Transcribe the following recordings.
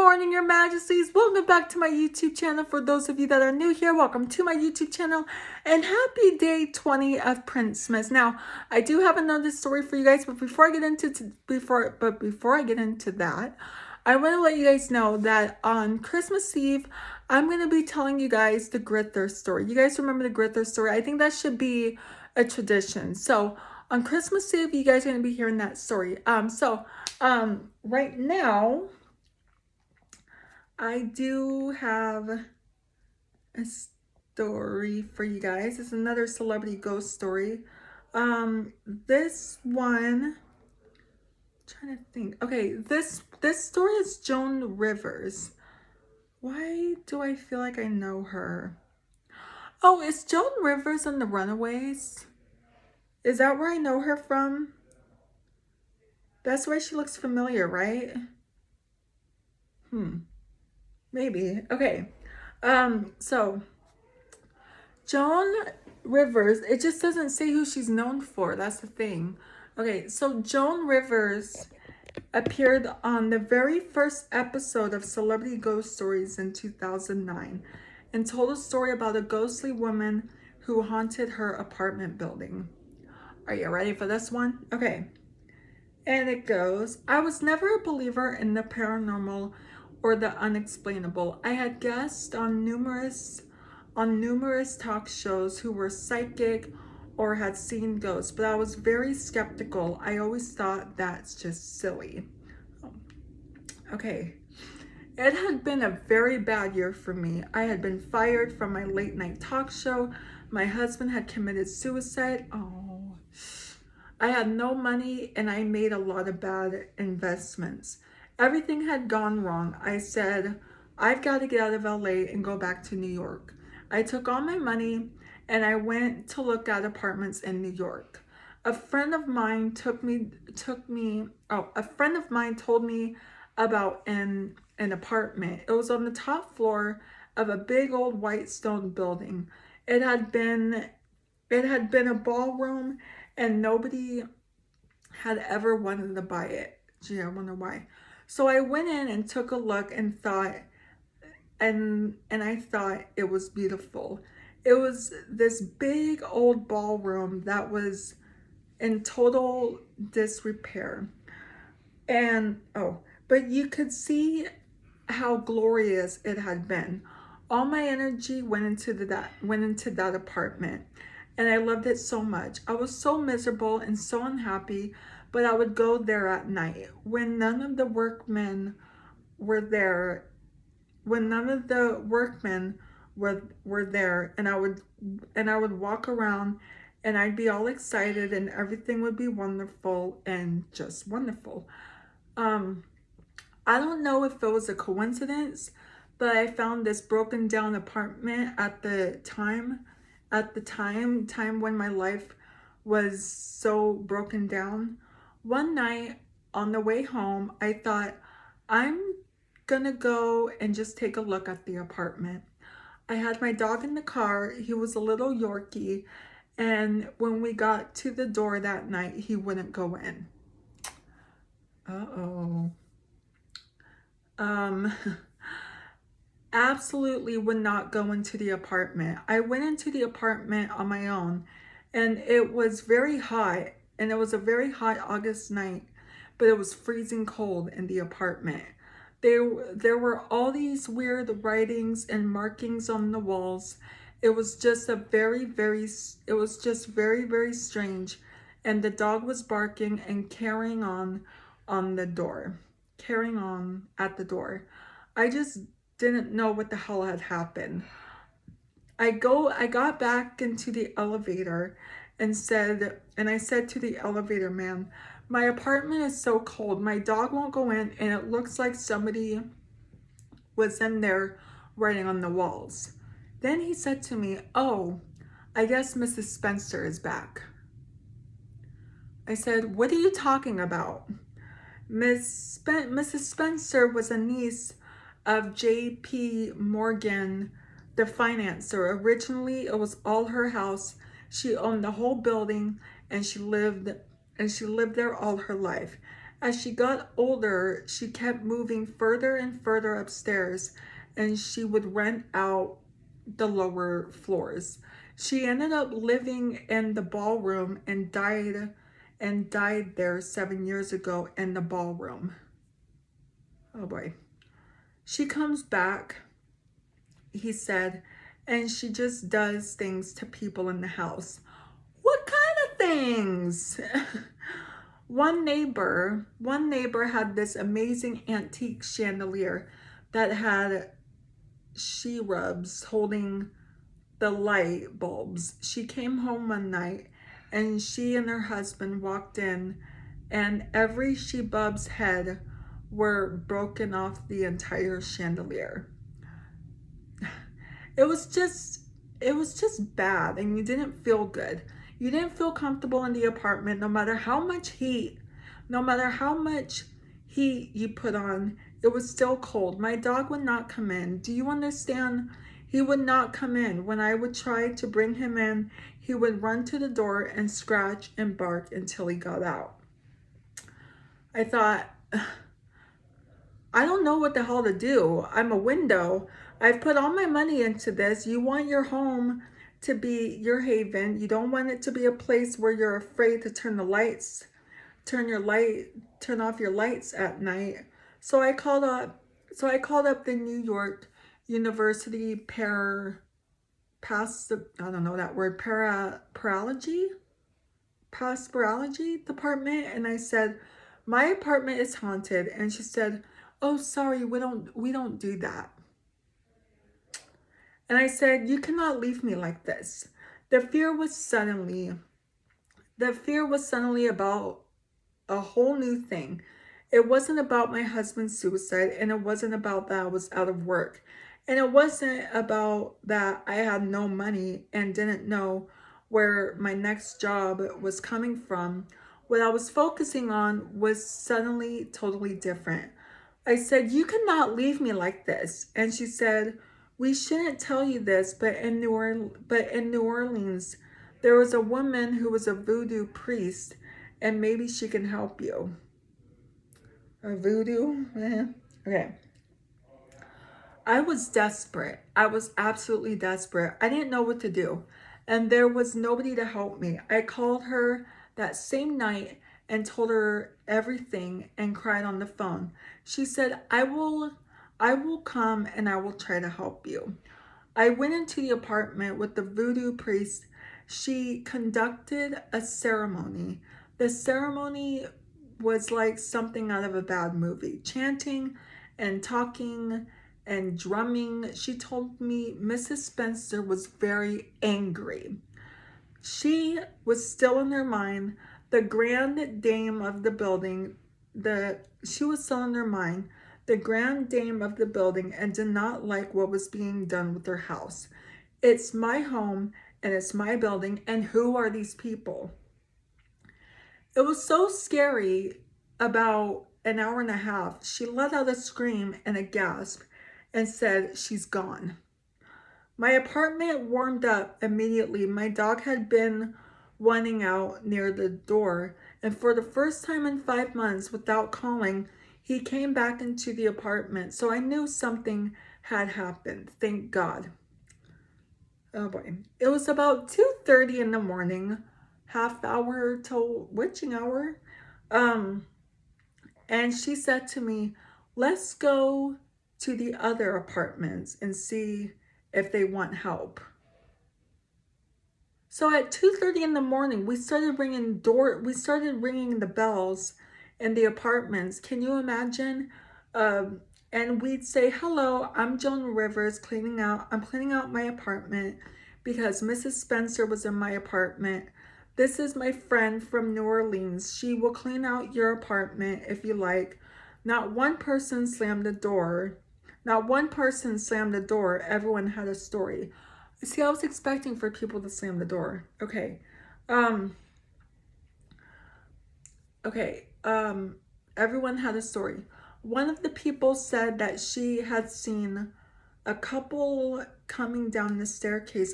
morning, Your Majesties. Welcome back to my YouTube channel. For those of you that are new here, welcome to my YouTube channel and happy day 20 of Princessmess. Now, I do have another story for you guys, but before I get into that, I want to let you guys know that on Christmas Eve, I'm going to be telling you guys the Grither story. You guys remember the Grither story? I think that should be a tradition. So on Christmas Eve, you guys are going to be hearing that story. Right now, I do have a story for you guys. It's another celebrity ghost story. This one, I'm trying to think. Okay, this story is Joan Rivers. Why do I feel like I know her? Oh, is Joan Rivers in The Runaways? Is that where I know her from? That's why she looks familiar, right? Maybe. Okay. So Joan Rivers, it just doesn't say who she's known for. That's the thing. Okay, so Joan Rivers appeared on the very first episode of Celebrity Ghost Stories in 2009 and told a story about a ghostly woman who haunted her apartment building. Are you ready for this one? Okay. And it goes, I was never a believer in the paranormal or the unexplainable. I had guests on numerous talk shows who were psychic or had seen ghosts, but I was very skeptical. I always thought that's just silly. Okay. It had been a very bad year for me. I had been fired from my late night talk show. My husband had committed suicide. Oh. I had no money and I made a lot of bad investments. Everything had gone wrong. I said, I've got to get out of LA and go back to New York. I took all my money and I went to look at apartments in New York. A friend of mine told me about an apartment. It was on the top floor of a big old white stone building. It had been a ballroom and nobody had ever wanted to buy it. Gee, I wonder why. So I went in and took a look and thought, and I thought it was beautiful. It was this big old ballroom that was in total disrepair. And, but you could see how glorious it had been. All my energy went into that apartment. And I loved it so much. I was so miserable and so unhappy, but I would go there at night when none of the workmen were there. And I would walk around and I'd be all excited and everything would be wonderful and just wonderful. I don't know if it was a coincidence, but I found this broken down apartment at the time when my life was so broken down. One night on the way home, I thought, I'm gonna go and just take a look at the apartment. I had my dog in the car. He was a little Yorkie, and when we got to the door that night, he wouldn't go in. Absolutely would not go into the apartment. I went into the apartment on my own and it was very hot and it was a very hot August night, but it was freezing cold in the apartment. There were all these weird writings and markings on the walls. It was just very, very strange. And the dog was barking and carrying on at the door. I just didn't know what the hell had happened. I got back into the elevator and I said to the elevator man, my apartment is so cold, my dog won't go in and it looks like somebody was in there writing on the walls. Then he said to me, oh, I guess Mrs. Spencer is back. I said, what are you talking about? Mrs. Spencer was a niece of J.P. Morgan, the financer. Originally, it was all her house. She owned the whole building and she lived there all her life. As she got older, she kept moving further and further upstairs, and she would rent out the lower floors. She ended up living in the ballroom and died there 7 years ago in the ballroom. Oh boy. She comes back, he said, and she just does things to people in the house. What kind of things? One neighbor had this amazing antique chandelier that had she-rubs holding the light bulbs. She came home one night and she and her husband walked in, and every she-bub's head were broken off the entire chandelier. It was just bad, and you didn't feel good. You didn't feel comfortable in the apartment no matter how much heat, no matter how much heat you put on, it was still cold. My dog would not come in. Do you understand? He would not come in. When I would try to bring him in, he would run to the door and scratch and bark until he got out. I thought, I don't know what the hell to do. I'm a window. I've put all my money into this. You want your home to be your haven. You don't want it to be a place where you're afraid to turn off your lights at night. So I called up the New York University I don't know that word, prosperology department, and I said, my apartment is haunted. And she said, oh, sorry, we don't do that. And I said, you cannot leave me like this. The fear was suddenly about a whole new thing. It wasn't about my husband's suicide, and it wasn't about that I was out of work. And it wasn't about that I had no money and didn't know where my next job was coming from. What I was focusing on was suddenly totally different. I said, you cannot leave me like this. And she said, we shouldn't tell you this, but in New Orleans, there was a woman who was a voodoo priest, and maybe she can help you. A voodoo? Okay. I was desperate. I was absolutely desperate. I didn't know what to do, and there was nobody to help me. I called her that same night and told her everything and cried on the phone. She said, I will come and I will try to help you. I went into the apartment with the voodoo priest. She conducted a ceremony. The ceremony was like something out of a bad movie. Chanting and talking and drumming. She told me Mrs. Spencer was very angry. She was still in her mind the grand dame of the building. She was still in her mind the grand dame of the building and did not like what was being done with her house. It's my home and it's my building, and who are these people? It was so scary. About an hour and a half, she let out a scream and a gasp and said, she's gone. My apartment warmed up immediately. My dog had been running out near the door, and for the first time in 5 months, without calling, he came back into the apartment. So I knew something had happened. Thank God. Oh boy. It was about 2:30 in the morning, half hour till witching hour. And she said to me, let's go to the other apartments and see if they want help. So at 2:30 in the morning, we started ringing the bells in the apartments. Can you imagine? And we'd say, hello, I'm Joan Rivers I'm cleaning out my apartment because Mrs. Spencer was in my apartment. This is my friend from New Orleans. She will clean out your apartment if you like. Not one person slammed the door. Everyone had a story. See, I was expecting for people to slam the door. Okay. Everyone had a story. One of the people said that she had seen a couple coming down the staircase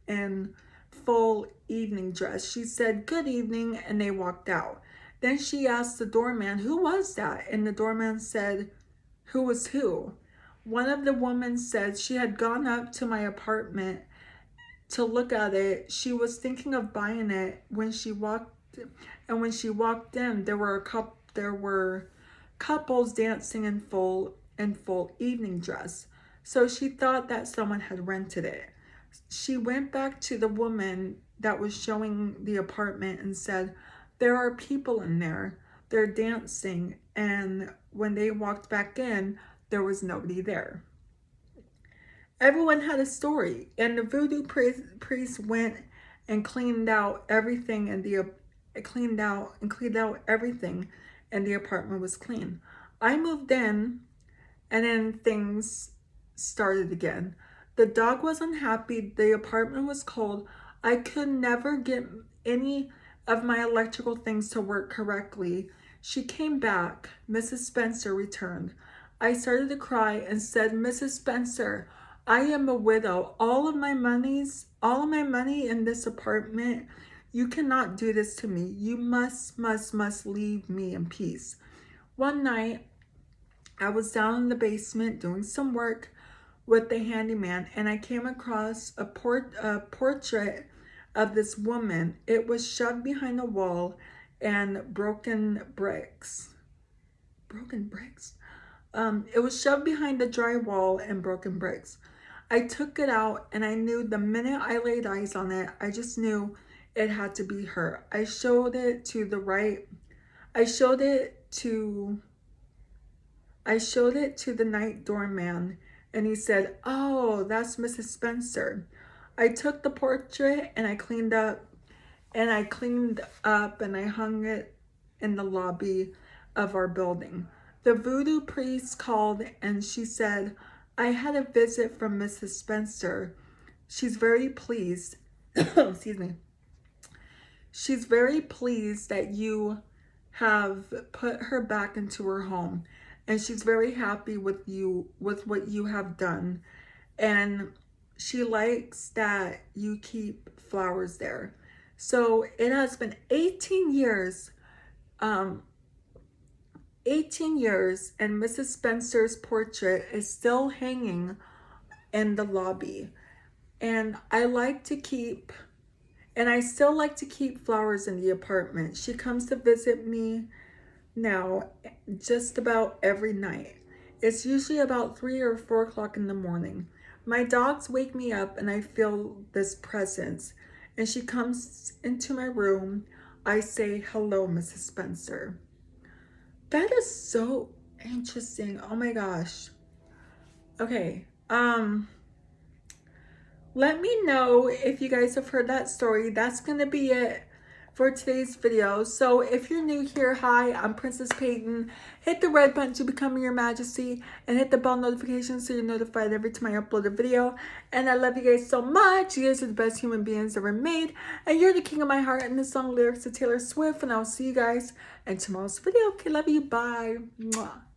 in full evening dress. She said, good evening, and they walked out. Then she asked the doorman, who was that? And the doorman said, who was who? One of the women said she had gone up to my apartment to look at it. She was thinking of buying it when she walked, and when she walked in, there were couples dancing in full evening dress. So she thought that someone had rented it. She went back to the woman that was showing the apartment and said, there are people in there. They're dancing. And when they walked back in, there was nobody there. Everyone had a story, and the voodoo priest went and cleaned out everything, and cleaned out everything, and the apartment was clean. I moved in, and then things started again. The dog was unhappy. The apartment was cold. I could never get any of my electrical things to work correctly. She came back. Mrs. Spencer returned. I started to cry and said, Mrs. Spencer, I am a widow. All of my money in this apartment, you cannot do this to me. You must leave me in peace. One night, I was down in the basement doing some work with the handyman, and I came across a portrait of this woman. It was shoved behind a wall and broken bricks. Broken bricks? It was shoved behind the drywall and broken bricks. I took it out, and I knew the minute I laid eyes on it, I just knew it had to be her. I showed it to the night doorman, and he said, oh, that's Mrs. Spencer. I took the portrait and I cleaned up and I hung it in the lobby of our building. The voodoo priest called, and she said, I had a visit from Mrs. Spencer. She's very pleased. Excuse me. She's very pleased that you have put her back into her home, and she's very happy with what you have done, and she likes that you keep flowers there. So it has been 18 years, 18 years, and Mrs. Spencer's portrait is still hanging in the lobby. And I still like to keep flowers in the apartment. She comes to visit me now just about every night. It's usually about 3 or 4 o'clock in the morning. My dogs wake me up and I feel this presence. And she comes into my room. I say, hello, Mrs. Spencer. That is so interesting. Oh my gosh. Okay. Let me know if you guys have heard that story. That's going to be it for today's video. So if you're new here, hi, I'm Princess Peyton. Hit the red button to become your majesty, and hit the bell notification so you're notified every time I upload a video. And I love you guys so much. You guys are the best human beings ever made, and you're the king of my heart. And the song lyrics to Taylor Swift. And I'll see you guys in tomorrow's video. Okay, love you. Bye. Mwah.